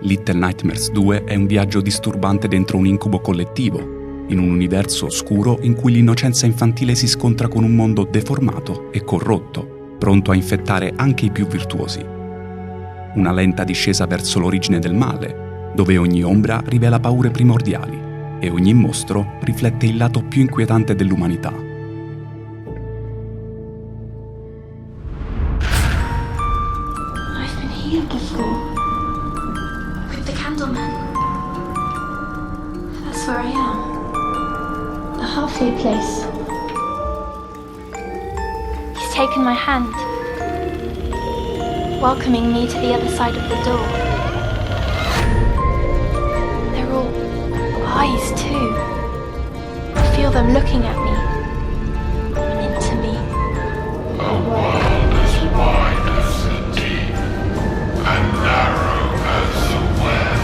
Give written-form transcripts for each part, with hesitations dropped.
Little Nightmares 2 è un viaggio disturbante dentro un incubo collettivo, in un universo oscuro in cui l'innocenza infantile si scontra con un mondo deformato e corrotto, pronto a infettare anche i più virtuosi. Una lenta discesa verso l'origine del male, dove ogni ombra rivela paure primordiali e ogni mostro riflette il lato più inquietante dell'umanità. Here before, with the Candleman. That's where I am. The halfway place. He's taken my hand, welcoming me to the other side of the door. They're all eyes too. I feel them looking at me and into me. A world as wide as the deep and narrow as the web.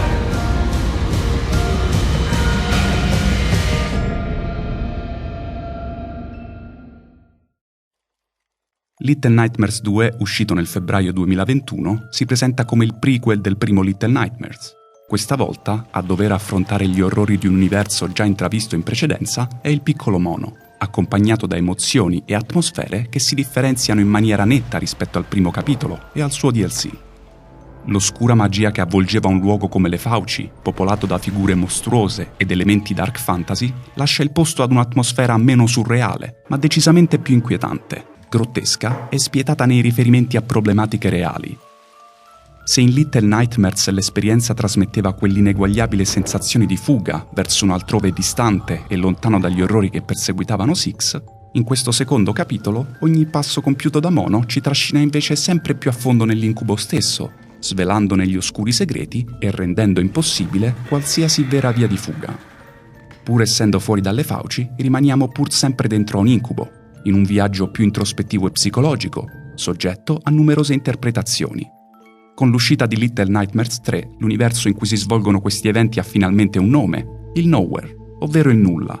Little Nightmares 2, uscito nel febbraio 2021, si presenta come il prequel del primo Little Nightmares. Questa volta, a dover affrontare gli orrori di un universo già intravisto in precedenza, è il piccolo mono, accompagnato da emozioni e atmosfere che si differenziano in maniera netta rispetto al primo capitolo e al suo DLC. L'oscura magia che avvolgeva un luogo come le Fauci, popolato da figure mostruose ed elementi dark fantasy, lascia il posto ad un'atmosfera meno surreale, ma decisamente più inquietante, grottesca e spietata nei riferimenti a problematiche reali. Se in Little Nightmares l'esperienza trasmetteva quell'ineguagliabile sensazione di fuga verso un altrove distante e lontano dagli orrori che perseguitavano Six, in questo secondo capitolo ogni passo compiuto da Mono ci trascina invece sempre più a fondo nell'incubo stesso, svelandone gli oscuri segreti e rendendo impossibile qualsiasi vera via di fuga. Pur essendo fuori dalle Fauci, rimaniamo pur sempre dentro a un incubo, in un viaggio più introspettivo e psicologico, soggetto a numerose interpretazioni. Con l'uscita di Little Nightmares 3, l'universo in cui si svolgono questi eventi ha finalmente un nome, il Nowhere, ovvero il nulla.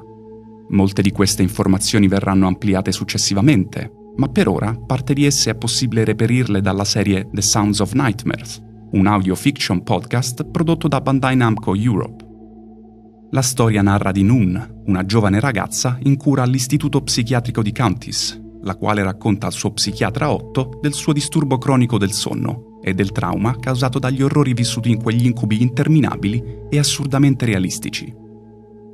Molte di queste informazioni verranno ampliate successivamente, ma per ora parte di esse è possibile reperirle dalla serie The Sounds of Nightmares, un audio fiction podcast prodotto da Bandai Namco Europe. La storia narra di Noon, una giovane ragazza in cura all'istituto psichiatrico di Countis, la quale racconta al suo psichiatra Otto del suo disturbo cronico del sonno e del trauma causato dagli orrori vissuti in quegli incubi interminabili e assurdamente realistici.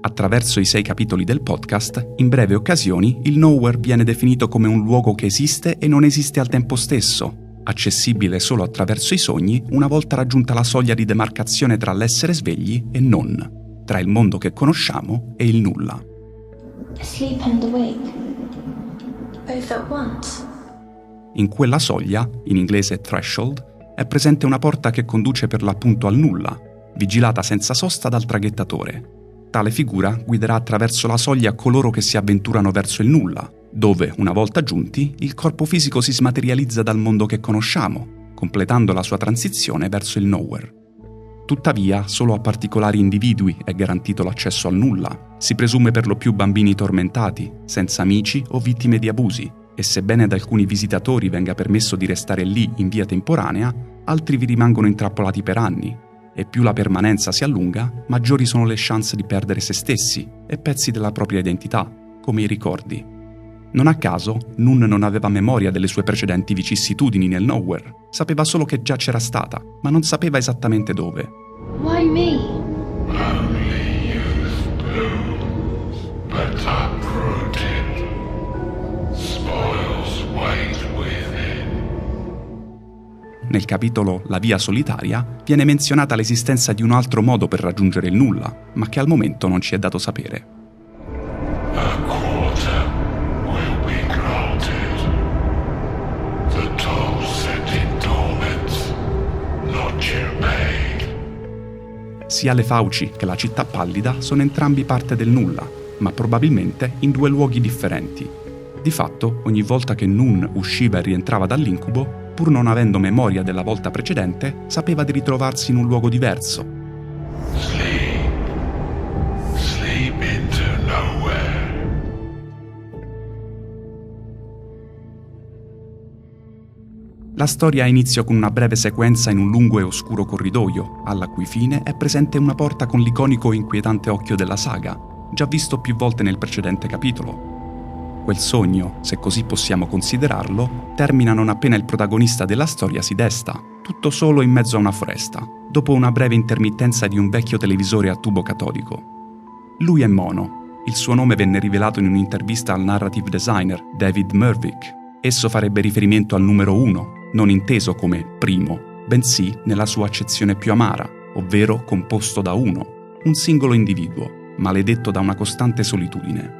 Attraverso i 6 capitoli del podcast, in brevi occasioni, il Nowhere viene definito come un luogo che esiste e non esiste al tempo stesso, accessibile solo attraverso i sogni una volta raggiunta la soglia di demarcazione tra l'essere svegli e non, tra il mondo che conosciamo e il nulla. Asleep and awake, both at once. In quella soglia, in inglese threshold, è presente una porta che conduce per l'appunto al nulla, vigilata senza sosta dal traghettatore. Tale figura guiderà attraverso la soglia coloro che si avventurano verso il nulla, dove, una volta giunti, il corpo fisico si smaterializza dal mondo che conosciamo, completando la sua transizione verso il Nowhere. Tuttavia, solo a particolari individui è garantito l'accesso al nulla. Si presume per lo più bambini tormentati, senza amici o vittime di abusi, e sebbene ad alcuni visitatori venga permesso di restare lì in via temporanea, altri vi rimangono intrappolati per anni. E più la permanenza si allunga, maggiori sono le chance di perdere se stessi e pezzi della propria identità, come i ricordi. Non a caso, Noon non aveva memoria delle sue precedenti vicissitudini nel Nowhere. Sapeva solo che già c'era stata, ma non sapeva esattamente dove. Why me? Only youth blooms, but uprooted. Spoils wait within. Nel capitolo La via solitaria viene menzionata l'esistenza di un altro modo per raggiungere il nulla, ma che al momento non ci è dato sapere. A quarter will be granted. The toll set in torments, not your paid. Sia le Fauci che la città pallida sono entrambi parte del nulla, ma probabilmente in 2 luoghi differenti. Di fatto, ogni volta che Noon usciva e rientrava dall'incubo, pur non avendo memoria della volta precedente, sapeva di ritrovarsi in un luogo diverso. Sleep into nowhere. La storia ha inizio con una breve sequenza in un lungo e oscuro corridoio, alla cui fine è presente una porta con l'iconico e inquietante occhio della saga, già visto più volte nel precedente capitolo. Quel sogno, se così possiamo considerarlo, termina non appena il protagonista della storia si desta, tutto solo in mezzo a una foresta, dopo una breve intermittenza di un vecchio televisore a tubo catodico. Lui è Mono. Il suo nome venne rivelato in un'intervista al narrative designer David Mervick. Esso farebbe riferimento al numero 1, non inteso come primo, bensì nella sua accezione più amara, ovvero composto da uno, un singolo individuo, maledetto da una costante solitudine.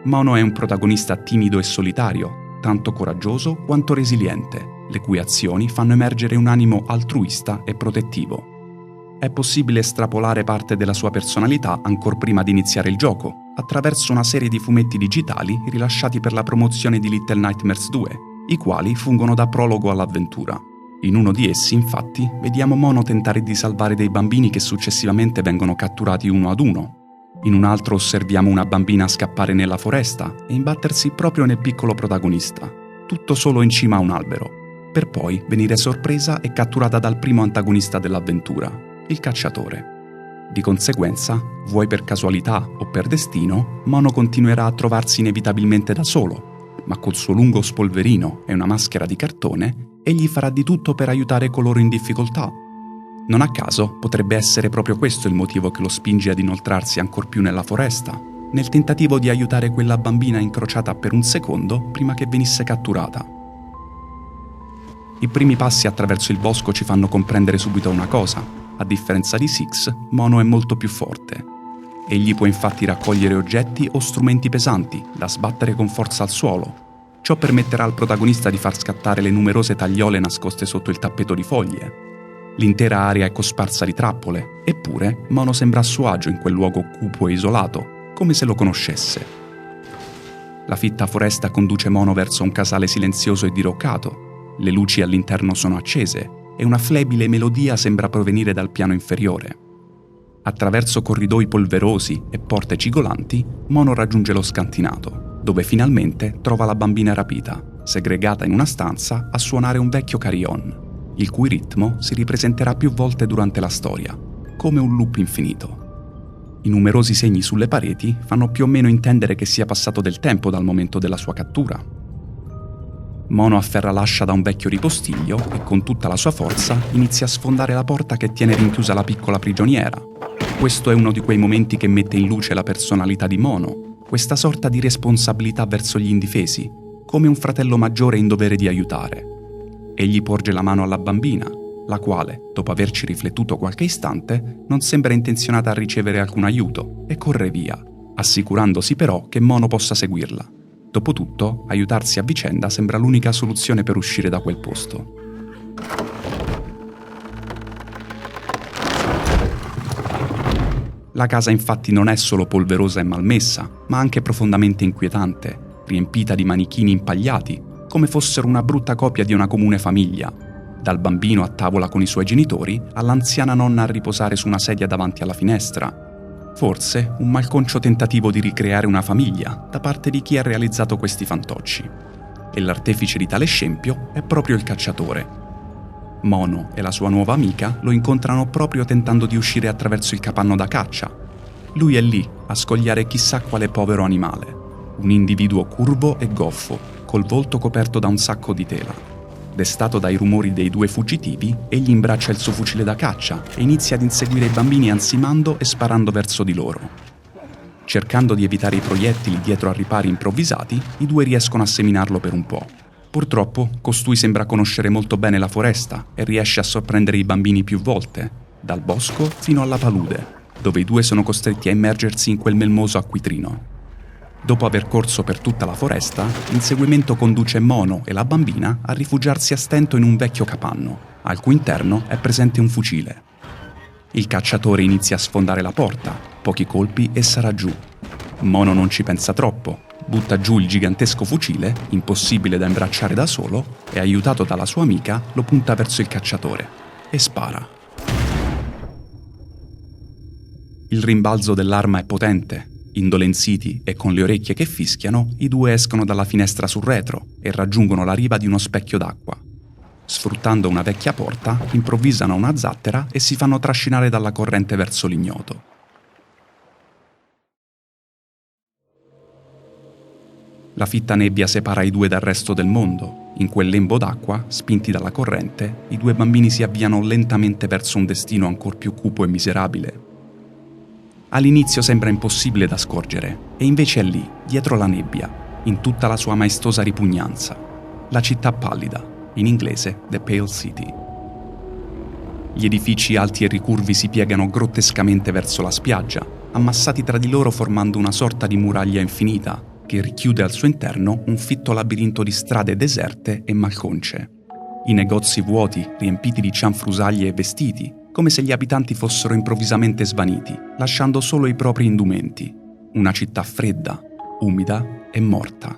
Mono è un protagonista timido e solitario, tanto coraggioso quanto resiliente, le cui azioni fanno emergere un animo altruista e protettivo. È possibile estrapolare parte della sua personalità ancor prima di iniziare il gioco, attraverso una serie di fumetti digitali rilasciati per la promozione di Little Nightmares 2, i quali fungono da prologo all'avventura. In uno di essi, infatti, vediamo Mono tentare di salvare dei bambini che successivamente vengono catturati uno ad uno. In un altro osserviamo una bambina scappare nella foresta e imbattersi proprio nel piccolo protagonista, tutto solo in cima a un albero, per poi venire sorpresa e catturata dal primo antagonista dell'avventura, il cacciatore. Di conseguenza, vuoi per casualità o per destino, Mono continuerà a trovarsi inevitabilmente da solo, ma col suo lungo spolverino e una maschera di cartone, egli farà di tutto per aiutare coloro in difficoltà. Non a caso potrebbe essere proprio questo il motivo che lo spinge ad inoltrarsi ancor più nella foresta, nel tentativo di aiutare quella bambina incrociata per un secondo prima che venisse catturata. I primi passi attraverso il bosco ci fanno comprendere subito una cosa: a differenza di Six, Mono è molto più forte. Egli può infatti raccogliere oggetti o strumenti pesanti da sbattere con forza al suolo. Ciò permetterà al protagonista di far scattare le numerose tagliole nascoste sotto il tappeto di foglie. L'intera area è cosparsa di trappole, eppure Mono sembra a suo agio in quel luogo cupo e isolato, come se lo conoscesse. La fitta foresta conduce Mono verso un casale silenzioso e diroccato. Le luci all'interno sono accese e una flebile melodia sembra provenire dal piano inferiore. Attraverso corridoi polverosi e porte cigolanti, Mono raggiunge lo scantinato, dove finalmente trova la bambina rapita, segregata in una stanza a suonare un vecchio carillon, il cui ritmo si ripresenterà più volte durante la storia, come un loop infinito. I numerosi segni sulle pareti fanno più o meno intendere che sia passato del tempo dal momento della sua cattura. Mono afferra l'ascia da un vecchio ripostiglio e con tutta la sua forza inizia a sfondare la porta che tiene rinchiusa la piccola prigioniera. Questo è uno di quei momenti che mette in luce la personalità di Mono, questa sorta di responsabilità verso gli indifesi, come un fratello maggiore in dovere di aiutare. Egli porge la mano alla bambina, la quale, dopo averci riflettuto qualche istante, non sembra intenzionata a ricevere alcun aiuto e corre via, assicurandosi però che Mono possa seguirla. Dopotutto, aiutarsi a vicenda sembra l'unica soluzione per uscire da quel posto. La casa infatti non è solo polverosa e malmessa, ma anche profondamente inquietante, riempita di manichini impagliati, come fossero una brutta copia di una comune famiglia, dal bambino a tavola con i suoi genitori all'anziana nonna a riposare su una sedia davanti alla finestra. Forse un malconcio tentativo di ricreare una famiglia da parte di chi ha realizzato questi fantocci. E l'artefice di tale scempio è proprio il cacciatore. Mono e la sua nuova amica lo incontrano proprio tentando di uscire attraverso il capanno da caccia. Lui è lì a scogliare chissà quale povero animale, un individuo curvo e goffo, col volto coperto da un sacco di tela. Destato dai rumori dei due fuggitivi, egli imbraccia il suo fucile da caccia e inizia ad inseguire i bambini ansimando e sparando verso di loro. Cercando di evitare i proiettili dietro a ripari improvvisati, i due riescono a seminarlo per un po'. Purtroppo, costui sembra conoscere molto bene la foresta e riesce a sorprendere i bambini più volte, dal bosco fino alla palude, dove i due sono costretti a immergersi in quel melmoso acquitrino. Dopo aver corso per tutta la foresta, l'inseguimento conduce Mono e la bambina a rifugiarsi a stento in un vecchio capanno, al cui interno è presente un fucile. Il cacciatore inizia a sfondare la porta, pochi colpi e sarà giù. Mono non ci pensa troppo, butta giù il gigantesco fucile, impossibile da imbracciare da solo, e aiutato dalla sua amica lo punta verso il cacciatore e spara. Il rimbalzo dell'arma è potente. Indolenziti e con le orecchie che fischiano, i due escono dalla finestra sul retro e raggiungono la riva di uno specchio d'acqua. Sfruttando una vecchia porta, improvvisano una zattera e si fanno trascinare dalla corrente verso l'ignoto. La fitta nebbia separa i due dal resto del mondo. In quel lembo d'acqua, spinti dalla corrente, i due bambini si avviano lentamente verso un destino ancor più cupo e miserabile. All'inizio sembra impossibile da scorgere, e invece è lì, dietro la nebbia, in tutta la sua maestosa ripugnanza. La città pallida, in inglese The Pale City. Gli edifici alti e ricurvi si piegano grottescamente verso la spiaggia, ammassati tra di loro formando una sorta di muraglia infinita, che richiude al suo interno un fitto labirinto di strade deserte e malconce. I negozi vuoti, riempiti di cianfrusaglie e vestiti, come se gli abitanti fossero improvvisamente svaniti, lasciando solo i propri indumenti. Una città fredda, umida e morta.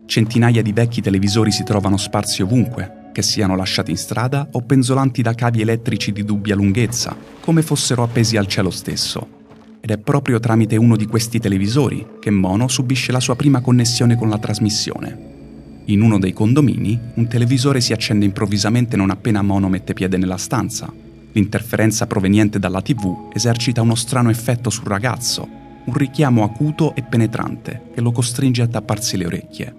Centinaia di vecchi televisori si trovano sparsi ovunque, che siano lasciati in strada o penzolanti da cavi elettrici di dubbia lunghezza, come fossero appesi al cielo stesso. Ed è proprio tramite uno di questi televisori che Mono subisce la sua prima connessione con la trasmissione. In uno dei condomini, un televisore si accende improvvisamente non appena Mono mette piede nella stanza. L'interferenza proveniente dalla TV esercita uno strano effetto sul ragazzo, un richiamo acuto e penetrante che lo costringe a tapparsi le orecchie.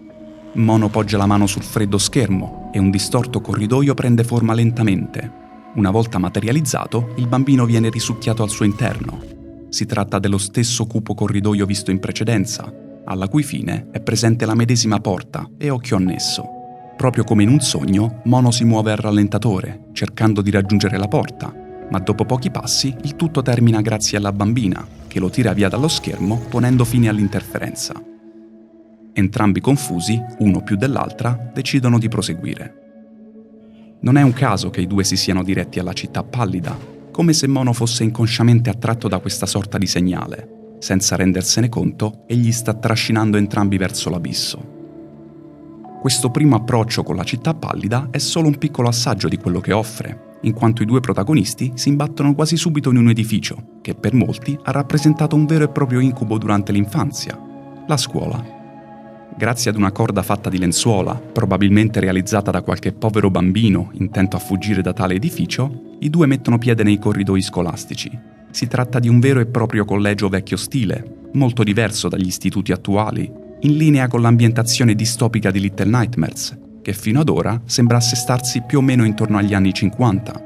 Mono poggia la mano sul freddo schermo e un distorto corridoio prende forma lentamente. Una volta materializzato, il bambino viene risucchiato al suo interno. Si tratta dello stesso cupo corridoio visto in precedenza, alla cui fine è presente la medesima porta e occhio annesso. Proprio come in un sogno, Mono si muove al rallentatore, cercando di raggiungere la porta, ma dopo pochi passi il tutto termina grazie alla bambina, che lo tira via dallo schermo ponendo fine all'interferenza. Entrambi confusi, uno più dell'altra, decidono di proseguire. Non è un caso che i due si siano diretti alla città pallida, come se Mono fosse inconsciamente attratto da questa sorta di segnale. Senza rendersene conto, egli sta trascinando entrambi verso l'abisso. Questo primo approccio con la città pallida è solo un piccolo assaggio di quello che offre, in quanto i due protagonisti si imbattono quasi subito in un edificio, che per molti ha rappresentato un vero e proprio incubo durante l'infanzia, la scuola. Grazie ad una corda fatta di lenzuola, probabilmente realizzata da qualche povero bambino intento a fuggire da tale edificio, i due mettono piede nei corridoi scolastici. Si tratta di un vero e proprio collegio vecchio stile, molto diverso dagli istituti attuali, in linea con l'ambientazione distopica di Little Nightmares, che fino ad ora sembra assestarsi più o meno intorno agli anni 50.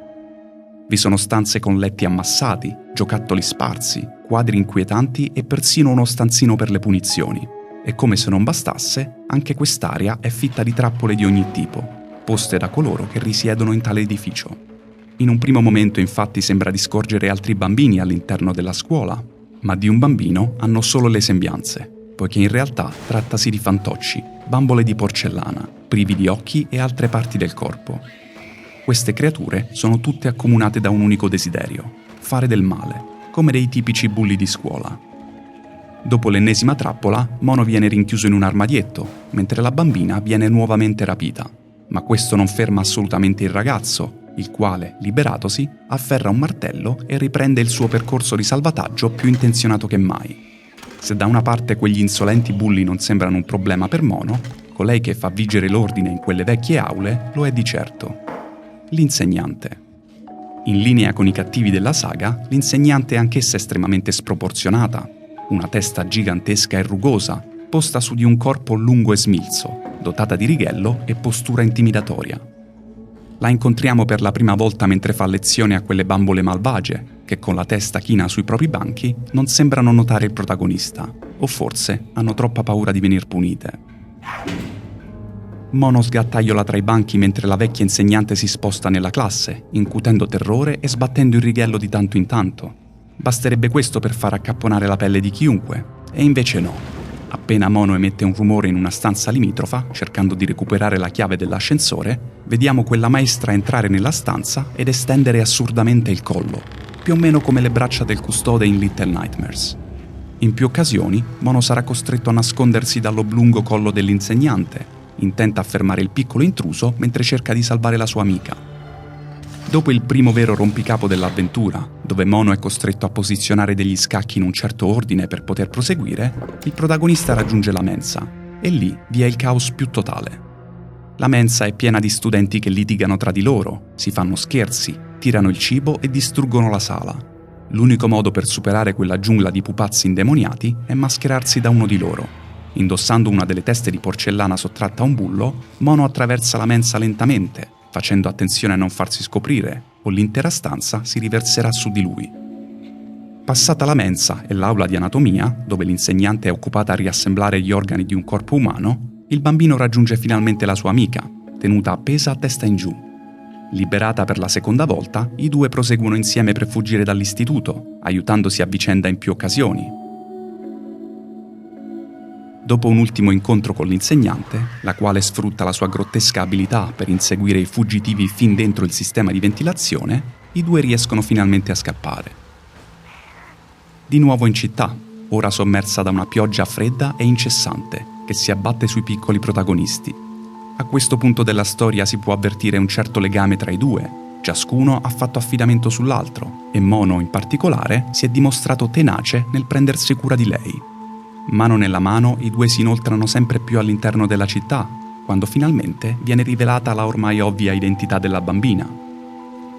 Vi sono stanze con letti ammassati, giocattoli sparsi, quadri inquietanti e persino uno stanzino per le punizioni. E come se non bastasse, anche quest'area è fitta di trappole di ogni tipo, poste da coloro che risiedono in tale edificio. In un primo momento infatti sembra di scorgere altri bambini all'interno della scuola, ma di un bambino hanno solo le sembianze, poiché in realtà trattasi di fantocci, bambole di porcellana, privi di occhi e altre parti del corpo. Queste creature sono tutte accomunate da un unico desiderio, fare del male, come dei tipici bulli di scuola. Dopo l'ennesima trappola, Mono viene rinchiuso in un armadietto, mentre la bambina viene nuovamente rapita. Ma questo non ferma assolutamente il ragazzo, il quale, liberatosi, afferra un martello e riprende il suo percorso di salvataggio più intenzionato che mai. Se da una parte quegli insolenti bulli non sembrano un problema per Mono, colei che fa vigere l'ordine in quelle vecchie aule lo è di certo. L'insegnante. In linea con i cattivi della saga, l'insegnante è anch'essa estremamente sproporzionata. Una testa gigantesca e rugosa, posta su di un corpo lungo e smilzo, dotata di righello e postura intimidatoria. La incontriamo per la prima volta mentre fa lezione a quelle bambole malvagie, che con la testa china sui propri banchi non sembrano notare il protagonista, o forse hanno troppa paura di venir punite. Mono sgattaiola tra i banchi mentre la vecchia insegnante si sposta nella classe, incutendo terrore e sbattendo il righello di tanto in tanto. Basterebbe questo per far accapponare la pelle di chiunque, e invece no. Appena Mono emette un rumore in una stanza limitrofa, cercando di recuperare la chiave dell'ascensore, vediamo quella maestra entrare nella stanza ed estendere assurdamente il collo, più o meno come le braccia del custode in Little Nightmares. In più occasioni, Mono sarà costretto a nascondersi dall'oblungo collo dell'insegnante, intenta a fermare il piccolo intruso mentre cerca di salvare la sua amica. Dopo il primo vero rompicapo dell'avventura, dove Mono è costretto a posizionare degli scacchi in un certo ordine per poter proseguire, il protagonista raggiunge la mensa, e lì vi è il caos più totale. La mensa è piena di studenti che litigano tra di loro, si fanno scherzi, tirano il cibo e distruggono la sala. L'unico modo per superare quella giungla di pupazzi indemoniati è mascherarsi da uno di loro. Indossando una delle teste di porcellana sottratta a un bullo, Mono attraversa la mensa lentamente, facendo attenzione a non farsi scoprire, o l'intera stanza si riverserà su di lui. Passata la mensa e l'aula di anatomia, dove l'insegnante è occupata a riassemblare gli organi di un corpo umano, il bambino raggiunge finalmente la sua amica, tenuta appesa a testa in giù. Liberata per la seconda volta, i due proseguono insieme per fuggire dall'istituto, aiutandosi a vicenda in più occasioni. Dopo un ultimo incontro con l'insegnante, la quale sfrutta la sua grottesca abilità per inseguire i fuggitivi fin dentro il sistema di ventilazione, i due riescono finalmente a scappare. Di nuovo in città, ora sommersa da una pioggia fredda e incessante, che si abbatte sui piccoli protagonisti. A questo punto della storia si può avvertire un certo legame tra i due. Ciascuno ha fatto affidamento sull'altro e Mono, in particolare, si è dimostrato tenace nel prendersi cura di lei. Mano nella mano, i due si inoltrano sempre più all'interno della città, quando finalmente viene rivelata la ormai ovvia identità della bambina.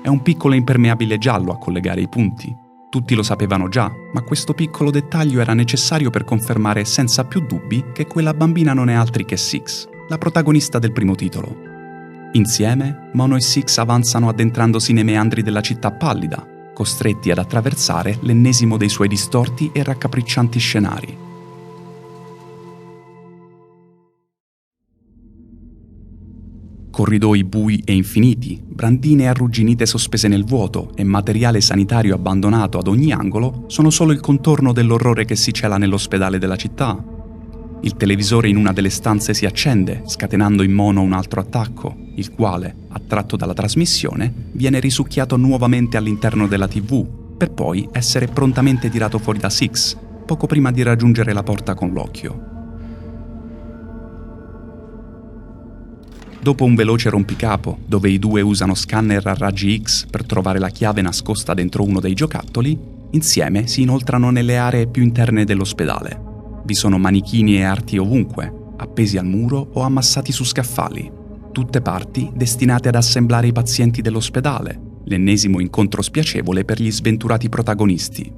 È un piccolo impermeabile giallo a collegare i punti. Tutti lo sapevano già, ma questo piccolo dettaglio era necessario per confermare senza più dubbi che quella bambina non è altri che Six, la protagonista del primo titolo. Insieme, Mono e Six avanzano addentrandosi nei meandri della città pallida, costretti ad attraversare l'ennesimo dei suoi distorti e raccapriccianti scenari. Corridoi bui e infiniti, brandine arrugginite sospese nel vuoto e materiale sanitario abbandonato ad ogni angolo sono solo il contorno dell'orrore che si cela nell'ospedale della città. Il televisore in una delle stanze si accende, scatenando in Mono un altro attacco, il quale, attratto dalla trasmissione, viene risucchiato nuovamente all'interno della TV, per poi essere prontamente tirato fuori da Six, poco prima di raggiungere la porta con l'occhio. Dopo un veloce rompicapo, dove i due usano scanner a raggi X per trovare la chiave nascosta dentro uno dei giocattoli, insieme si inoltrano nelle aree più interne dell'ospedale. Vi sono manichini e arti ovunque, appesi al muro o ammassati su scaffali, tutte parti destinate ad assemblare i pazienti dell'ospedale, l'ennesimo incontro spiacevole per gli sventurati protagonisti.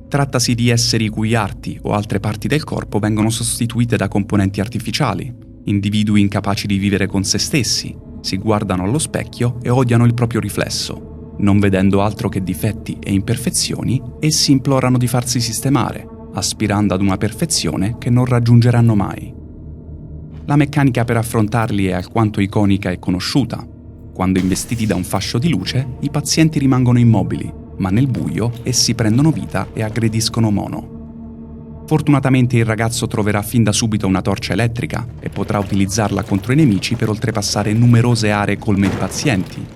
Trattasi di esseri i cui arti o altre parti del corpo vengono sostituite da componenti artificiali, individui incapaci di vivere con se stessi, si guardano allo specchio e odiano il proprio riflesso. Non vedendo altro che difetti e imperfezioni, essi implorano di farsi sistemare, aspirando ad una perfezione che non raggiungeranno mai. La meccanica per affrontarli è alquanto iconica e conosciuta. Quando investiti da un fascio di luce, i pazienti rimangono immobili, ma nel buio essi prendono vita e aggrediscono Mono. Fortunatamente il ragazzo troverà fin da subito una torcia elettrica e potrà utilizzarla contro i nemici per oltrepassare numerose aree colme di pazienti.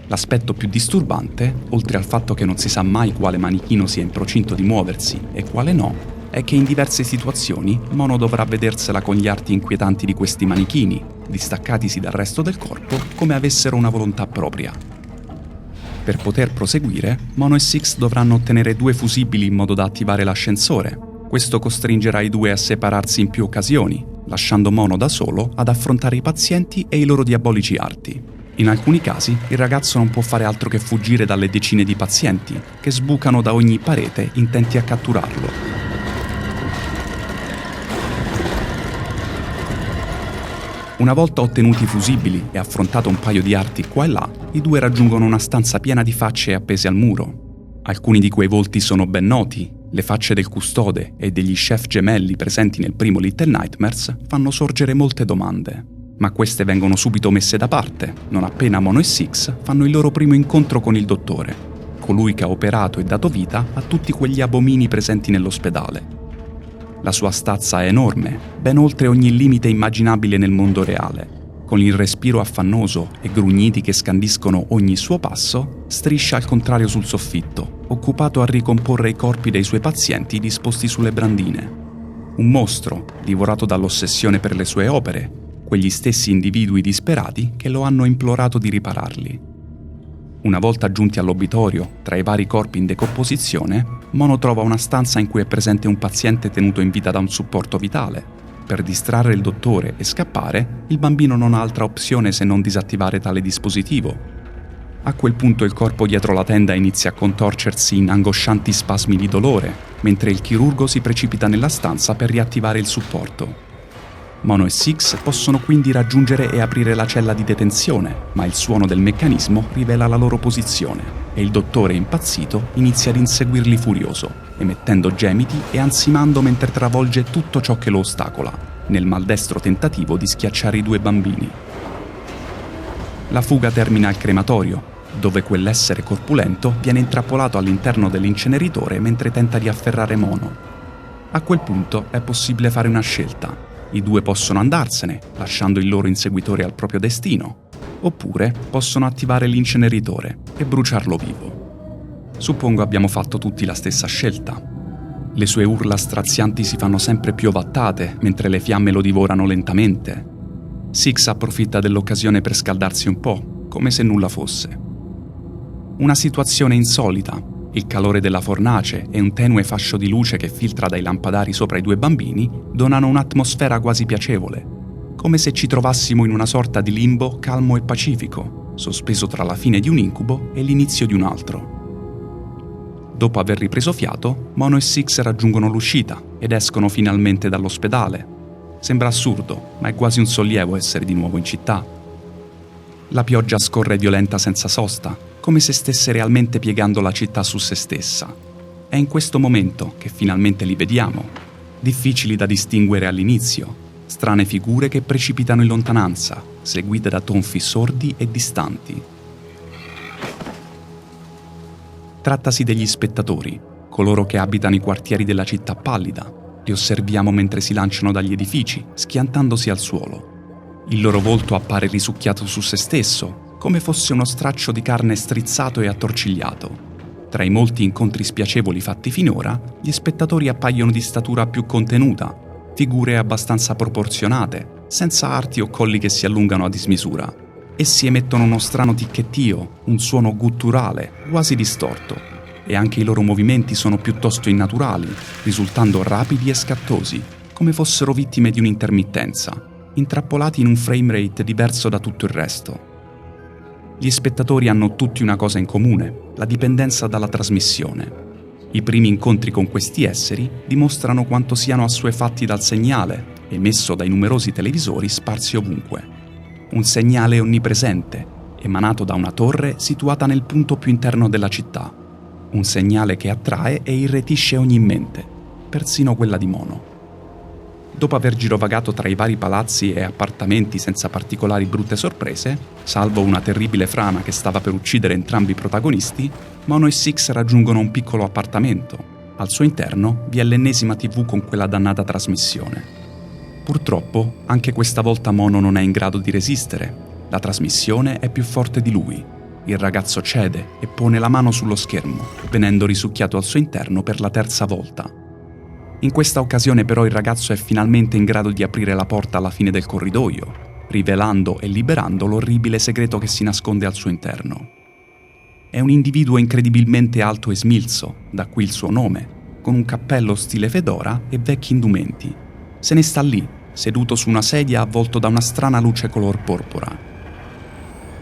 L'aspetto più disturbante, oltre al fatto che non si sa mai quale manichino sia in procinto di muoversi e quale no, è che in diverse situazioni Mono dovrà vedersela con gli arti inquietanti di questi manichini, distaccatisi dal resto del corpo come avessero una volontà propria. Per poter proseguire, Mono e Six dovranno ottenere 2 fusibili in modo da attivare l'ascensore. Questo costringerà i due a separarsi in più occasioni, lasciando Mono da solo ad affrontare i pazienti e i loro diabolici arti. In alcuni casi, il ragazzo non può fare altro che fuggire dalle decine di pazienti, che sbucano da ogni parete intenti a catturarlo. Una volta ottenuti i fusibili e affrontato un paio di arti qua e là, i due raggiungono una stanza piena di facce appese al muro. Alcuni di quei volti sono ben noti. Le facce del custode e degli chef gemelli presenti nel primo Little Nightmares fanno sorgere molte domande, ma queste vengono subito messe da parte, non appena Mono e Six fanno il loro primo incontro con il dottore, colui che ha operato e dato vita a tutti quegli abomini presenti nell'ospedale. La sua stazza è enorme, ben oltre ogni limite immaginabile nel mondo reale. Con il respiro affannoso e grugniti che scandiscono ogni suo passo, striscia al contrario sul soffitto, occupato a ricomporre i corpi dei suoi pazienti disposti sulle brandine. Un mostro, divorato dall'ossessione per le sue opere, quegli stessi individui disperati che lo hanno implorato di ripararli. Una volta giunti all'obitorio, tra i vari corpi in decomposizione, Mono trova una stanza in cui è presente un paziente tenuto in vita da un supporto vitale. per distrarre il dottore e scappare, il bambino non ha altra opzione se non disattivare tale dispositivo. A quel punto il corpo dietro la tenda inizia a contorcersi in angoscianti spasmi di dolore, mentre il chirurgo si precipita nella stanza per riattivare il supporto. Mono e Six possono quindi raggiungere e aprire la cella di detenzione, ma il suono del meccanismo rivela la loro posizione e il dottore impazzito inizia ad inseguirli furioso, emettendo gemiti e ansimando mentre travolge tutto ciò che lo ostacola, nel maldestro tentativo di schiacciare i due bambini. La fuga termina al crematorio, dove quell'essere corpulento viene intrappolato all'interno dell'inceneritore mentre tenta di afferrare Mono. A quel punto è possibile fare una scelta. I due possono andarsene, lasciando il loro inseguitore al proprio destino, oppure possono attivare l'inceneritore e bruciarlo vivo. Suppongo abbiamo fatto tutti la stessa scelta. Le sue urla strazianti si fanno sempre più ovattate mentre le fiamme lo divorano lentamente. Six approfitta dell'occasione per scaldarsi un po', come se nulla fosse. Una situazione insolita, il calore della fornace e un tenue fascio di luce che filtra dai lampadari sopra i due bambini donano un'atmosfera quasi piacevole, come se ci trovassimo in una sorta di limbo calmo e pacifico, sospeso tra la fine di un incubo e l'inizio di un altro. Dopo aver ripreso fiato, Mono e Six raggiungono l'uscita ed escono finalmente dall'ospedale. Sembra assurdo, ma è quasi un sollievo essere di nuovo in città. La pioggia scorre violenta senza sosta, come se stesse realmente piegando la città su se stessa. È in questo momento che finalmente li vediamo, difficili da distinguere all'inizio, strane figure che precipitano in lontananza, seguite da tonfi sordi e distanti. Trattasi degli spettatori, coloro che abitano i quartieri della città pallida. Li osserviamo mentre si lanciano dagli edifici, schiantandosi al suolo. Il loro volto appare risucchiato su se stesso, come fosse uno straccio di carne strizzato e attorcigliato. Tra i molti incontri spiacevoli fatti finora, gli spettatori appaiono di statura più contenuta, figure abbastanza proporzionate, senza arti o colli che si allungano a dismisura. Essi emettono uno strano ticchettio, un suono gutturale, quasi distorto, e anche i loro movimenti sono piuttosto innaturali, risultando rapidi e scattosi, come fossero vittime di un'intermittenza, intrappolati in un frame rate diverso da tutto il resto. Gli spettatori hanno tutti una cosa in comune, la dipendenza dalla trasmissione. I primi incontri con questi esseri dimostrano quanto siano assuefatti dal segnale, emesso dai numerosi televisori sparsi ovunque. Un segnale onnipresente, emanato da una torre situata nel punto più interno della città. Un segnale che attrae e irretisce ogni mente, persino quella di Mono. Dopo aver girovagato tra i vari palazzi e appartamenti senza particolari brutte sorprese, salvo una terribile frana che stava per uccidere entrambi i protagonisti, Mono e Six raggiungono un piccolo appartamento. Al suo interno vi è l'ennesima TV con quella dannata trasmissione. Purtroppo, anche questa volta Mono non è in grado di resistere. La trasmissione è più forte di lui. Il ragazzo cede e pone la mano sullo schermo, venendo risucchiato al suo interno per la terza volta. In questa occasione però il ragazzo è finalmente in grado di aprire la porta alla fine del corridoio, rivelando e liberando l'orribile segreto che si nasconde al suo interno. È un individuo incredibilmente alto e smilzo, da qui il suo nome, con un cappello stile fedora e vecchi indumenti. Se ne sta lì, seduto su una sedia avvolto da una strana luce color porpora.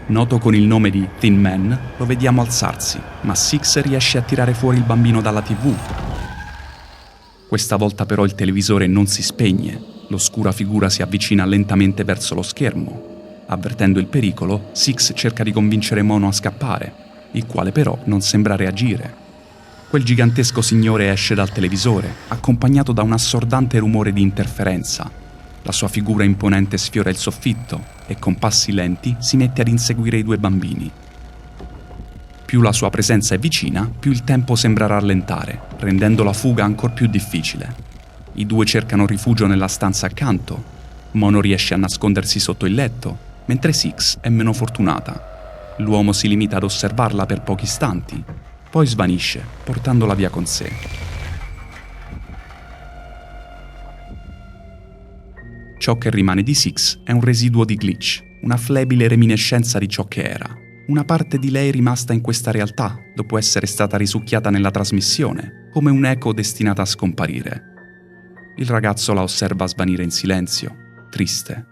Noto con il nome di Thin Man, lo vediamo alzarsi, ma Six riesce a tirare fuori il bambino dalla TV. Questa volta però il televisore non si spegne, l'oscura figura si avvicina lentamente verso lo schermo. Avvertendo il pericolo, Six cerca di convincere Mono a scappare, il quale però non sembra reagire. Quel gigantesco signore esce dal televisore, accompagnato da un assordante rumore di interferenza. La sua figura imponente sfiora il soffitto e con passi lenti si mette ad inseguire i due bambini. Più la sua presenza è vicina, più il tempo sembra rallentare, rendendo la fuga ancor più difficile. I due cercano rifugio nella stanza accanto. Mono riesce a nascondersi sotto il letto, mentre Six è meno fortunata. L'uomo si limita ad osservarla per pochi istanti, poi svanisce, portandola via con sé. Ciò che rimane di Six è un residuo di glitch, una flebile reminiscenza di ciò che era. Una parte di lei rimasta in questa realtà, dopo essere stata risucchiata nella trasmissione, come un'eco destinata a scomparire. Il ragazzo la osserva svanire in silenzio, triste.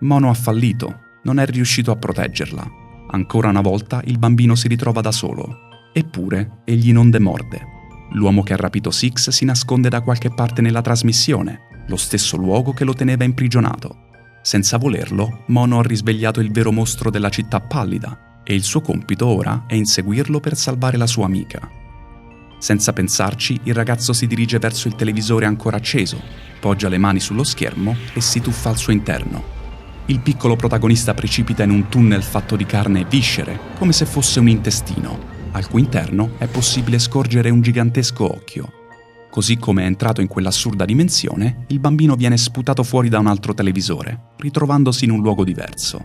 Mono ha fallito, non è riuscito a proteggerla. Ancora una volta il bambino si ritrova da solo. Eppure egli non demorde. L'uomo che ha rapito Six si nasconde da qualche parte nella trasmissione, lo stesso luogo che lo teneva imprigionato. Senza volerlo, Mono ha risvegliato il vero mostro della città pallida e il suo compito ora è inseguirlo per salvare la sua amica. Senza pensarci, il ragazzo si dirige verso il televisore ancora acceso, poggia le mani sullo schermo e si tuffa al suo interno. Il piccolo protagonista precipita in un tunnel fatto di carne e viscere, come se fosse un intestino, al cui interno è possibile scorgere un gigantesco occhio. Così come è entrato in quell'assurda dimensione, il bambino viene sputato fuori da un altro televisore, ritrovandosi in un luogo diverso.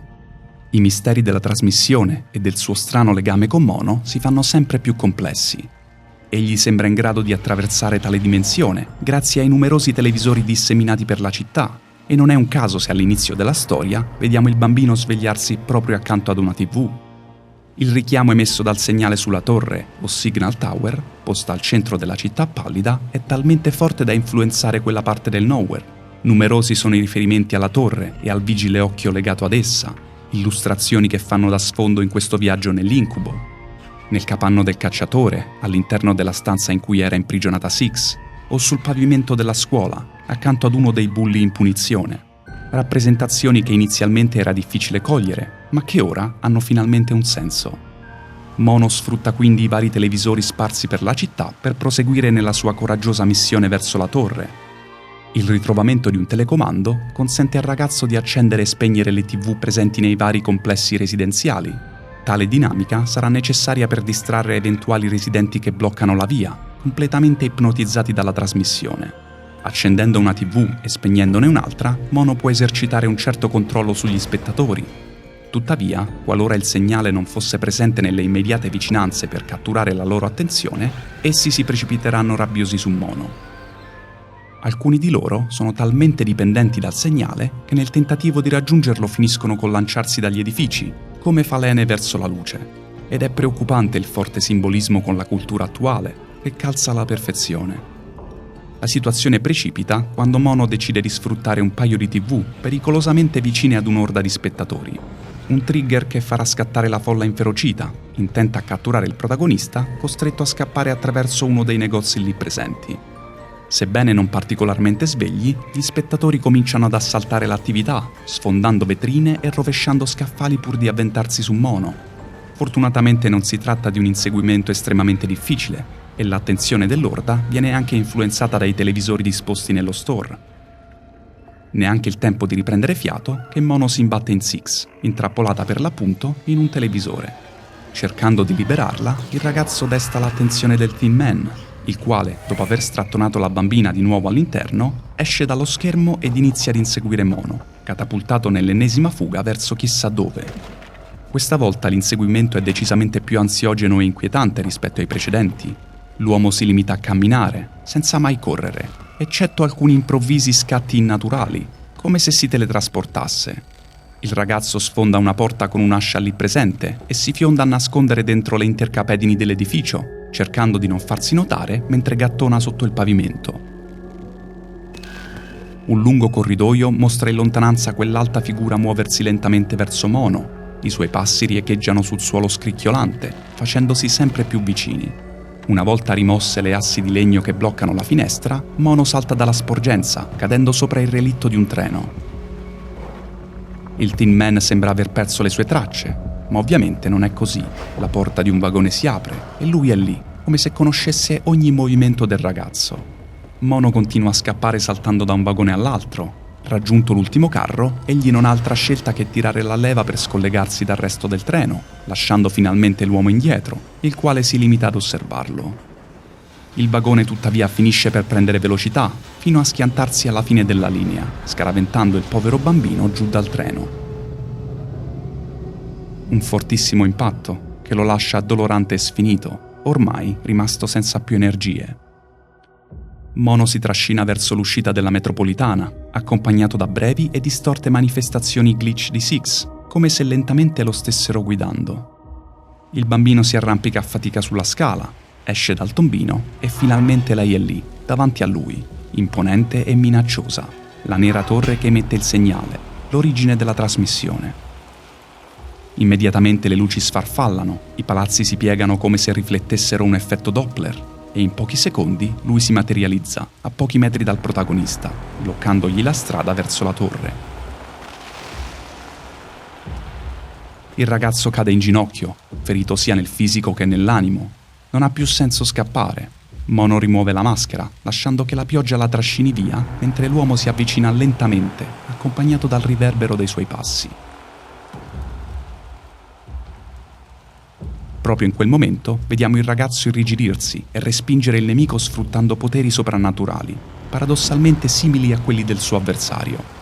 I misteri della trasmissione e del suo strano legame con Mono si fanno sempre più complessi. Egli sembra in grado di attraversare tale dimensione grazie ai numerosi televisori disseminati per la città, e non è un caso se all'inizio della storia vediamo il bambino svegliarsi proprio accanto ad una TV. Il richiamo emesso dal segnale sulla torre, o Signal Tower, posta al centro della città pallida, è talmente forte da influenzare quella parte del nowhere. Numerosi sono i riferimenti alla torre e al vigile occhio legato ad essa, illustrazioni che fanno da sfondo in questo viaggio nell'incubo. Nel capanno del cacciatore, all'interno della stanza in cui era imprigionata Six, o sul pavimento della scuola, accanto ad uno dei bulli in punizione. Rappresentazioni che inizialmente era difficile cogliere, ma che ora hanno finalmente un senso. Mono sfrutta quindi i vari televisori sparsi per la città per proseguire nella sua coraggiosa missione verso la torre. Il ritrovamento di un telecomando consente al ragazzo di accendere e spegnere le TV presenti nei vari complessi residenziali. Tale dinamica sarà necessaria per distrarre eventuali residenti che bloccano la via, completamente ipnotizzati dalla trasmissione. Accendendo una TV e spegnendone un'altra, Mono può esercitare un certo controllo sugli spettatori. Tuttavia, qualora il segnale non fosse presente nelle immediate vicinanze per catturare la loro attenzione, essi si precipiteranno rabbiosi su Mono. Alcuni di loro sono talmente dipendenti dal segnale che nel tentativo di raggiungerlo finiscono col lanciarsi dagli edifici, come falene verso la luce. Ed è preoccupante il forte simbolismo con la cultura attuale, che calza alla perfezione. La situazione precipita quando Mono decide di sfruttare un paio di TV pericolosamente vicine ad un'orda di spettatori. Un trigger che farà scattare la folla inferocita, intenta a catturare il protagonista, costretto a scappare attraverso uno dei negozi lì presenti. Sebbene non particolarmente svegli, gli spettatori cominciano ad assaltare l'attività, sfondando vetrine e rovesciando scaffali pur di avventarsi su Mono. Fortunatamente non si tratta di un inseguimento estremamente difficile, e l'attenzione dell'orda viene anche influenzata dai televisori disposti nello store. Neanche il tempo di riprendere fiato che Mono si imbatte in Six, intrappolata per l'appunto in un televisore. Cercando di liberarla, il ragazzo desta l'attenzione del Tin Man, il quale, dopo aver strattonato la bambina di nuovo all'interno, esce dallo schermo ed inizia ad inseguire Mono, catapultato nell'ennesima fuga verso chissà dove. Questa volta l'inseguimento è decisamente più ansiogeno e inquietante rispetto ai precedenti. L'uomo si limita a camminare, senza mai correre, eccetto alcuni improvvisi scatti innaturali, come se si teletrasportasse. Il ragazzo sfonda una porta con un'ascia lì presente e si fionda a nascondere dentro le intercapedini dell'edificio, cercando di non farsi notare mentre gattona sotto il pavimento. Un lungo corridoio mostra in lontananza quell'alta figura muoversi lentamente verso Mono. I suoi passi riecheggiano sul suolo scricchiolante, facendosi sempre più vicini. Una volta rimosse le assi di legno che bloccano la finestra, Mono salta dalla sporgenza, cadendo sopra il relitto di un treno. Il Tin Man sembra aver perso le sue tracce, ma ovviamente non è così. La porta di un vagone si apre e lui è lì, come se conoscesse ogni movimento del ragazzo. Mono continua a scappare saltando da un vagone all'altro. Raggiunto l'ultimo carro, egli non ha altra scelta che tirare la leva per scollegarsi dal resto del treno, lasciando finalmente l'uomo indietro, il quale si limita ad osservarlo. Il vagone tuttavia finisce per prendere velocità, fino a schiantarsi alla fine della linea, scaraventando il povero bambino giù dal treno. Un fortissimo impatto, che lo lascia addolorante e sfinito, ormai rimasto senza più energie. Mono si trascina verso l'uscita della metropolitana, accompagnato da brevi e distorte manifestazioni glitch di Six, come se lentamente lo stessero guidando. Il bambino si arrampica a fatica sulla scala, esce dal tombino e finalmente lei è lì, davanti a lui, imponente e minacciosa, la nera torre che emette il segnale, l'origine della trasmissione. Immediatamente le luci sfarfallano, i palazzi si piegano come se riflettessero un effetto Doppler e in pochi secondi lui si materializza a pochi metri dal protagonista, bloccandogli la strada verso la torre. Il ragazzo cade in ginocchio, ferito sia nel fisico che nell'animo. Non ha più senso scappare. Mono rimuove la maschera, lasciando che la pioggia la trascini via, mentre l'uomo si avvicina lentamente, accompagnato dal riverbero dei suoi passi. Proprio in quel momento vediamo il ragazzo irrigidirsi e respingere il nemico sfruttando poteri soprannaturali, paradossalmente simili a quelli del suo avversario.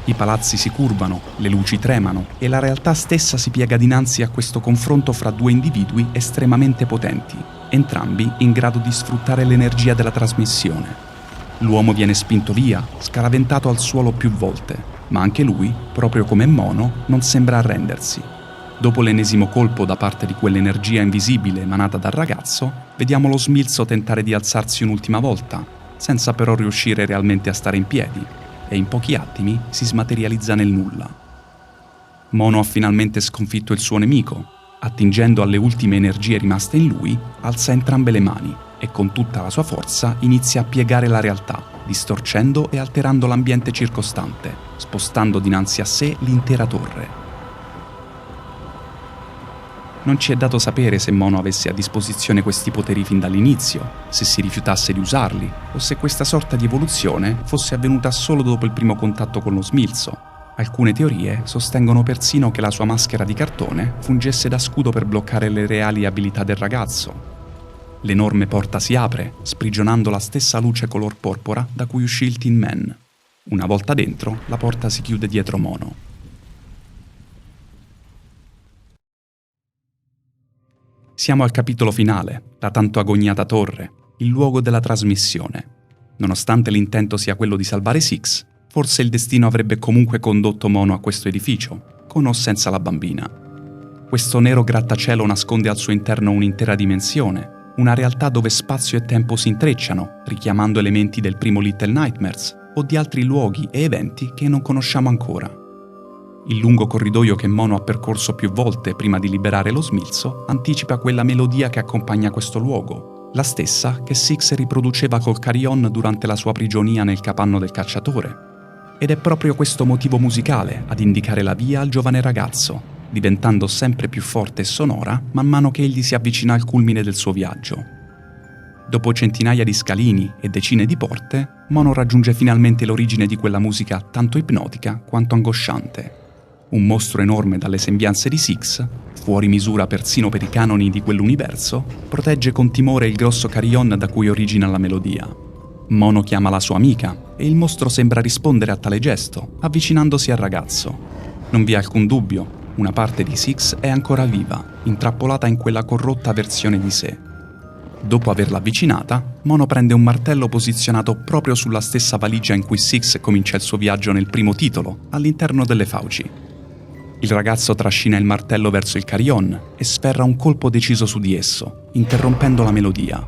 I palazzi si curvano, le luci tremano e la realtà stessa si piega dinanzi a questo confronto fra due individui estremamente potenti, entrambi in grado di sfruttare l'energia della trasmissione. L'uomo viene spinto via, scaraventato al suolo più volte, ma anche lui, proprio come Mono, non sembra arrendersi. Dopo l'ennesimo colpo da parte di quell'energia invisibile emanata dal ragazzo, vediamo lo smilzo tentare di alzarsi un'ultima volta, senza però riuscire realmente a stare in piedi, e in pochi attimi si smaterializza nel nulla. Mono ha finalmente sconfitto il suo nemico. Attingendo alle ultime energie rimaste in lui, alza entrambe le mani e con tutta la sua forza inizia a piegare la realtà, distorcendo e alterando l'ambiente circostante, spostando dinanzi a sé l'intera torre. Non ci è dato sapere se Mono avesse a disposizione questi poteri fin dall'inizio, se si rifiutasse di usarli, o se questa sorta di evoluzione fosse avvenuta solo dopo il primo contatto con lo smilzo. Alcune teorie sostengono persino che la sua maschera di cartone fungesse da scudo per bloccare le reali abilità del ragazzo. L'enorme porta si apre, sprigionando la stessa luce color porpora da cui uscì il Tin Man. Una volta dentro, la porta si chiude dietro Mono. Siamo al capitolo finale, la tanto agognata torre, il luogo della trasmissione. Nonostante l'intento sia quello di salvare Six, forse il destino avrebbe comunque condotto Mono a questo edificio, con o senza la bambina. Questo nero grattacielo nasconde al suo interno un'intera dimensione, una realtà dove spazio e tempo si intrecciano, richiamando elementi del primo Little Nightmares o di altri luoghi e eventi che non conosciamo ancora. Il lungo corridoio che Mono ha percorso più volte prima di liberare lo smilzo anticipa quella melodia che accompagna questo luogo, la stessa che Six riproduceva col carillon durante la sua prigionia nel capanno del cacciatore. Ed è proprio questo motivo musicale ad indicare la via al giovane ragazzo, diventando sempre più forte e sonora man mano che egli si avvicina al culmine del suo viaggio. Dopo centinaia di scalini e decine di porte, Mono raggiunge finalmente l'origine di quella musica tanto ipnotica quanto angosciante. Un mostro enorme dalle sembianze di Six, fuori misura persino per i canoni di quell'universo, protegge con timore il grosso carillon da cui origina la melodia. Mono chiama la sua amica e il mostro sembra rispondere a tale gesto, avvicinandosi al ragazzo. Non vi è alcun dubbio, una parte di Six è ancora viva, intrappolata in quella corrotta versione di sé. Dopo averla avvicinata, Mono prende un martello posizionato proprio sulla stessa valigia in cui Six comincia il suo viaggio nel primo titolo, all'interno delle fauci. Il ragazzo trascina il martello verso il carillon e sferra un colpo deciso su di esso, interrompendo la melodia.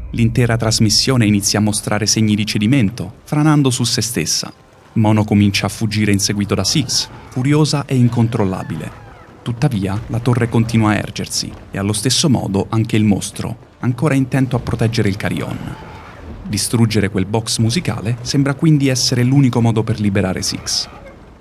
L'intera trasmissione inizia a mostrare segni di cedimento, franando su se stessa. Mono comincia a fuggire inseguito da Six, furiosa e incontrollabile. Tuttavia, la torre continua a ergersi e allo stesso modo anche il mostro, ancora intento a proteggere il carillon. Distruggere quel box musicale sembra quindi essere l'unico modo per liberare Six.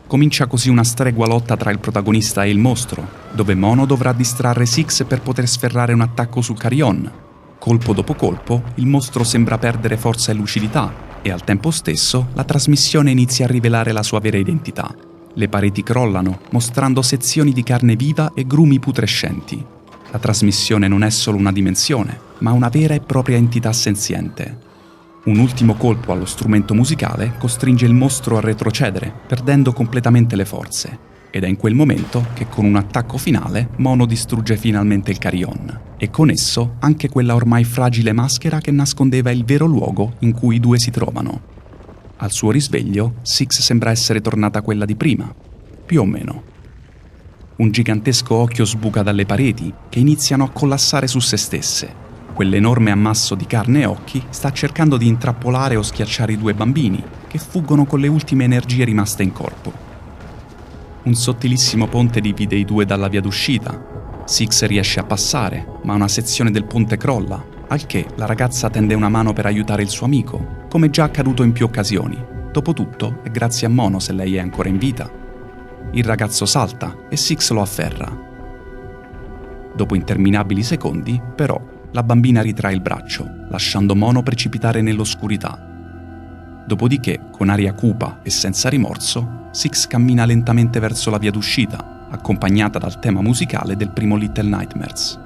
Comincia così una stregua lotta tra il protagonista e il mostro, dove Mono dovrà distrarre Six per poter sferrare un attacco sul carillon. Colpo dopo colpo, il mostro sembra perdere forza e lucidità, e al tempo stesso la trasmissione inizia a rivelare la sua vera identità. Le pareti crollano, mostrando sezioni di carne viva e grumi putrescenti. La trasmissione non è solo una dimensione, ma una vera e propria entità senziente. Un ultimo colpo allo strumento musicale costringe il mostro a retrocedere, perdendo completamente le forze. Ed è in quel momento che con un attacco finale Mono distrugge finalmente il carillon, e con esso anche quella ormai fragile maschera che nascondeva il vero luogo in cui i due si trovano. Al suo risveglio, Six sembra essere tornata quella di prima, più o meno. Un gigantesco occhio sbuca dalle pareti, che iniziano a collassare su se stesse. Quell'enorme ammasso di carne e occhi sta cercando di intrappolare o schiacciare i due bambini, che fuggono con le ultime energie rimaste in corpo. Un sottilissimo ponte divide i due dalla via d'uscita. Six riesce a passare, ma una sezione del ponte crolla, al che la ragazza tende una mano per aiutare il suo amico, come già accaduto in più occasioni. Dopotutto è grazie a Mono se lei è ancora in vita. Il ragazzo salta e Six lo afferra. Dopo interminabili secondi, però, la bambina ritrae il braccio, lasciando Mono precipitare nell'oscurità. Dopodiché, con aria cupa e senza rimorso, Six cammina lentamente verso la via d'uscita, accompagnata dal tema musicale del primo Little Nightmares.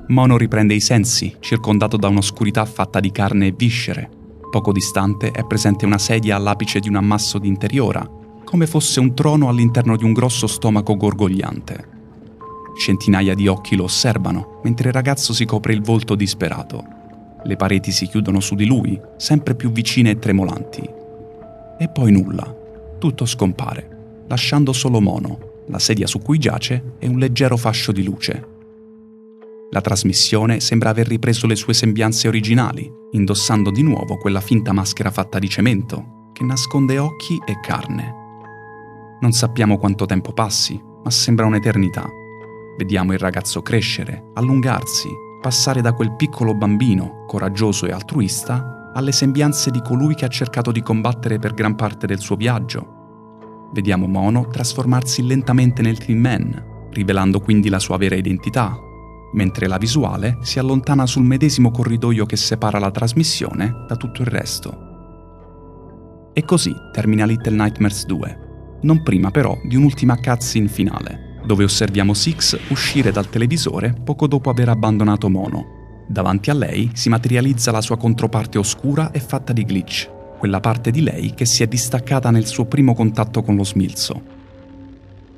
Mono riprende i sensi, circondato da un'oscurità fatta di carne e viscere. Poco distante è presente una sedia all'apice di un ammasso di interiora, come fosse un trono all'interno di un grosso stomaco gorgogliante. Centinaia di occhi lo osservano, mentre il ragazzo si copre il volto disperato. Le pareti si chiudono su di lui, sempre più vicine e tremolanti. E poi nulla. Tutto scompare, lasciando solo Mono, la sedia su cui giace e un leggero fascio di luce. La trasmissione sembra aver ripreso le sue sembianze originali, indossando di nuovo quella finta maschera fatta di cemento, che nasconde occhi e carne. Non sappiamo quanto tempo passi, ma sembra un'eternità. Vediamo il ragazzo crescere, allungarsi, passare da quel piccolo bambino, coraggioso e altruista, alle sembianze di colui che ha cercato di combattere per gran parte del suo viaggio. Vediamo Mono trasformarsi lentamente nel Tin Man, rivelando quindi la sua vera identità, mentre la visuale si allontana sul medesimo corridoio che separa la trasmissione da tutto il resto. E così termina Little Nightmares 2. Non prima però di un'ultima cutscene finale, dove osserviamo Six uscire dal televisore poco dopo aver abbandonato Mono. Davanti a lei si materializza la sua controparte oscura e fatta di glitch, quella parte di lei che si è distaccata nel suo primo contatto con lo smilzo.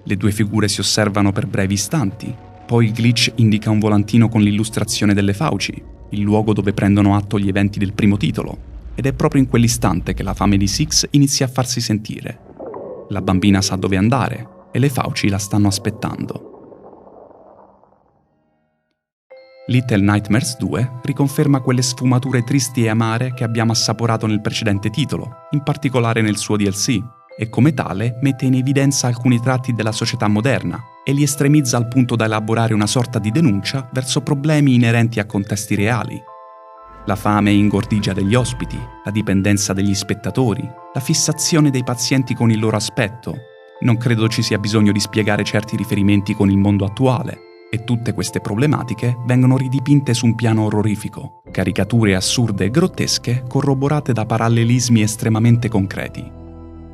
Le due figure si osservano per brevi istanti, poi il glitch indica un volantino con l'illustrazione delle fauci, il luogo dove prendono atto gli eventi del primo titolo, ed è proprio in quell'istante che la fame di Six inizia a farsi sentire. La bambina sa dove andare e le fauci la stanno aspettando. Little Nightmares 2 riconferma quelle sfumature tristi e amare che abbiamo assaporato nel precedente titolo, in particolare nel suo DLC, e come tale mette in evidenza alcuni tratti della società moderna e li estremizza al punto da elaborare una sorta di denuncia verso problemi inerenti a contesti reali. La fame e ingordigia degli ospiti, la dipendenza degli spettatori, la fissazione dei pazienti con il loro aspetto. Non credo ci sia bisogno di spiegare certi riferimenti con il mondo attuale, e tutte queste problematiche vengono ridipinte su un piano orrorifico, caricature assurde e grottesche corroborate da parallelismi estremamente concreti.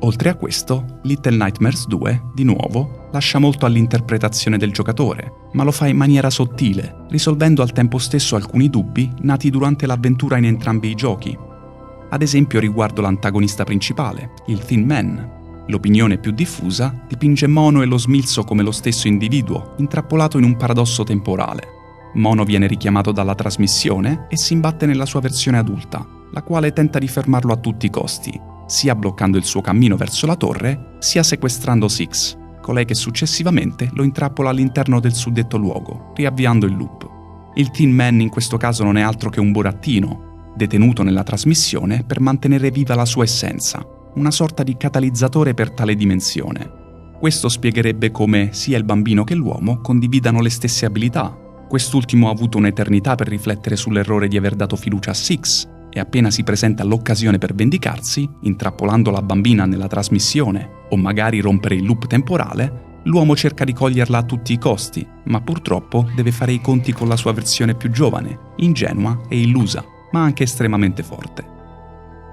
Oltre a questo, Little Nightmares 2, di nuovo, lascia molto all'interpretazione del giocatore, ma lo fa in maniera sottile, risolvendo al tempo stesso alcuni dubbi nati durante l'avventura in entrambi i giochi. Ad esempio riguardo l'antagonista principale, il Tin Man. L'opinione più diffusa dipinge Mono e lo smilzo come lo stesso individuo, intrappolato in un paradosso temporale. Mono viene richiamato dalla trasmissione e si imbatte nella sua versione adulta, la quale tenta di fermarlo a tutti i costi, sia bloccando il suo cammino verso la torre, sia sequestrando Six, colei che successivamente lo intrappola all'interno del suddetto luogo, riavviando il loop. Il Tin Man in questo caso non è altro che un burattino, detenuto nella trasmissione per mantenere viva la sua essenza, una sorta di catalizzatore per tale dimensione. Questo spiegherebbe come sia il bambino che l'uomo condividano le stesse abilità. Quest'ultimo ha avuto un'eternità per riflettere sull'errore di aver dato fiducia a Six, e appena si presenta l'occasione per vendicarsi, intrappolando la bambina nella trasmissione o magari rompere il loop temporale, l'uomo cerca di coglierla a tutti i costi, ma purtroppo deve fare i conti con la sua versione più giovane, ingenua e illusa, ma anche estremamente forte.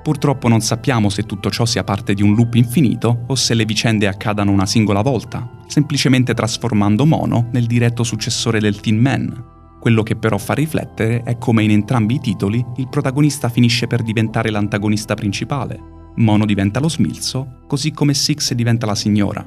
Purtroppo non sappiamo se tutto ciò sia parte di un loop infinito o se le vicende accadano una singola volta, semplicemente trasformando Mono nel diretto successore del Tin Man. Quello che però fa riflettere è come in entrambi i titoli il protagonista finisce per diventare l'antagonista principale. Mono diventa lo smilzo, così come Six diventa la signora.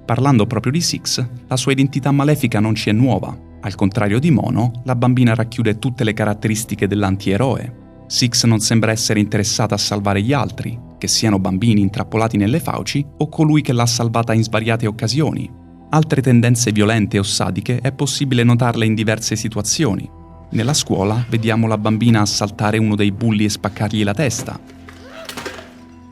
Parlando proprio di Six, la sua identità malefica non ci è nuova. Al contrario di Mono, la bambina racchiude tutte le caratteristiche dell'antieroe. Six non sembra essere interessata a salvare gli altri, che siano bambini intrappolati nelle fauci o colui che l'ha salvata in svariate occasioni. Altre tendenze violente o sadiche è possibile notarle in diverse situazioni. Nella scuola vediamo la bambina assaltare uno dei bulli e spaccargli la testa.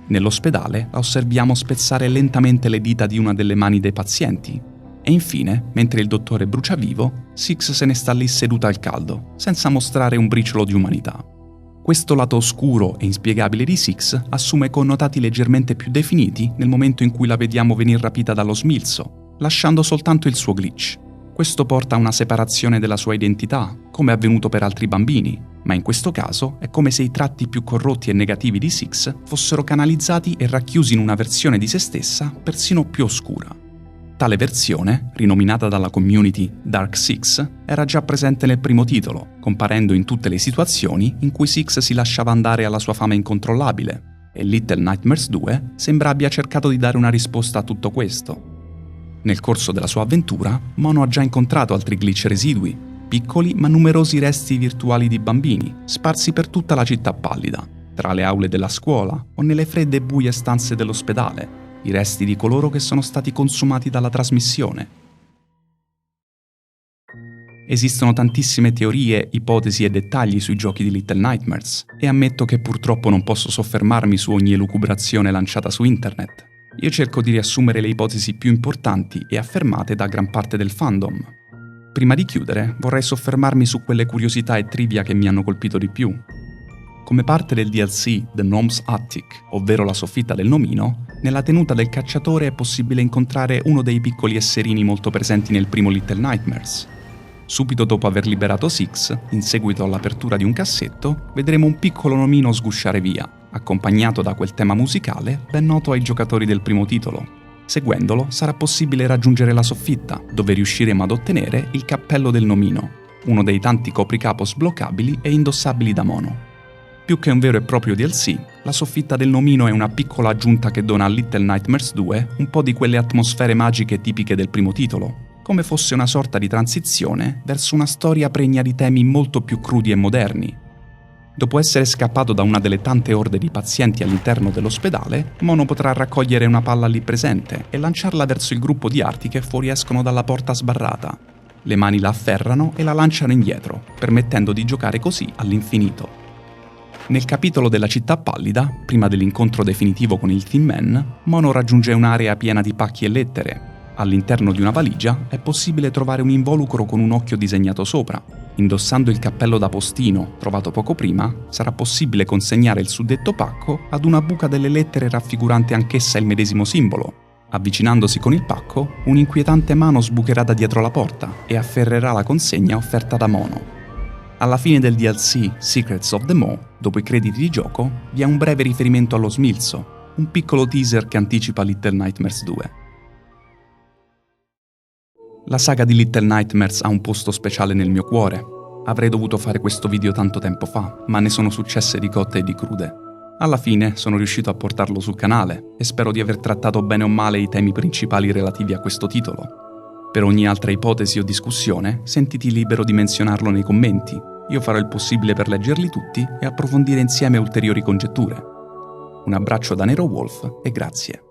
Nell'ospedale la osserviamo spezzare lentamente le dita di una delle mani dei pazienti. E infine, mentre il dottore brucia vivo, Six se ne sta lì seduta al caldo, senza mostrare un briciolo di umanità. Questo lato oscuro e inspiegabile di Six assume connotati leggermente più definiti nel momento in cui la vediamo venir rapita dallo smilzo, lasciando soltanto il suo glitch. Questo porta a una separazione della sua identità, come è avvenuto per altri bambini, ma in questo caso è come se i tratti più corrotti e negativi di Six fossero canalizzati e racchiusi in una versione di se stessa persino più oscura. Tale versione, rinominata dalla community Dark Six, era già presente nel primo titolo, comparendo in tutte le situazioni in cui Six si lasciava andare alla sua fame incontrollabile, e Little Nightmares 2 sembra abbia cercato di dare una risposta a tutto questo. Nel corso della sua avventura, Mono ha già incontrato altri glitch residui, piccoli ma numerosi resti virtuali di bambini, sparsi per tutta la città pallida, tra le aule della scuola o nelle fredde e buie stanze dell'ospedale, i resti di coloro che sono stati consumati dalla trasmissione. Esistono tantissime teorie, ipotesi e dettagli sui giochi di Little Nightmares, e ammetto che purtroppo non posso soffermarmi su ogni elucubrazione lanciata su internet. Io cerco di riassumere le ipotesi più importanti e affermate da gran parte del fandom. Prima di chiudere, vorrei soffermarmi su quelle curiosità e trivia che mi hanno colpito di più. Come parte del DLC The Gnome's Attic, ovvero la soffitta del nomino, nella tenuta del cacciatore è possibile incontrare uno dei piccoli esserini molto presenti nel primo Little Nightmares. Subito dopo aver liberato Six, in seguito all'apertura di un cassetto, vedremo un piccolo nomino sgusciare via, accompagnato da quel tema musicale ben noto ai giocatori del primo titolo. Seguendolo sarà possibile raggiungere la soffitta, dove riusciremo ad ottenere il cappello del nomino, uno dei tanti copricapo sbloccabili e indossabili da Mono. Più che un vero e proprio DLC, la soffitta del nomino è una piccola aggiunta che dona a Little Nightmares 2 un po' di quelle atmosfere magiche tipiche del primo titolo, come fosse una sorta di transizione verso una storia pregna di temi molto più crudi e moderni. Dopo essere scappato da una delle tante orde di pazienti all'interno dell'ospedale, Mono potrà raccogliere una palla lì presente e lanciarla verso il gruppo di arti che fuoriescono dalla porta sbarrata. Le mani la afferrano e la lanciano indietro, permettendo di giocare così all'infinito. Nel capitolo della città pallida, prima dell'incontro definitivo con il Tin Man, Mono raggiunge un'area piena di pacchi e lettere. All'interno di una valigia è possibile trovare un involucro con un occhio disegnato sopra. Indossando il cappello da postino, trovato poco prima, sarà possibile consegnare il suddetto pacco ad una buca delle lettere raffigurante anch'essa il medesimo simbolo. Avvicinandosi con il pacco, un'inquietante mano sbucherà da dietro la porta e afferrerà la consegna offerta da Mono. Alla fine del DLC Secrets of the Maw, dopo i crediti di gioco, vi è un breve riferimento allo smilzo, un piccolo teaser che anticipa Little Nightmares 2. La saga di Little Nightmares ha un posto speciale nel mio cuore. Avrei dovuto fare questo video tanto tempo fa, ma ne sono successe di cotte e di crude. Alla fine sono riuscito a portarlo sul canale e spero di aver trattato bene o male i temi principali relativi a questo titolo. Per ogni altra ipotesi o discussione, sentiti libero di menzionarlo nei commenti. Io farò il possibile per leggerli tutti e approfondire insieme ulteriori congetture. Un abbraccio da Nero Wolf e grazie.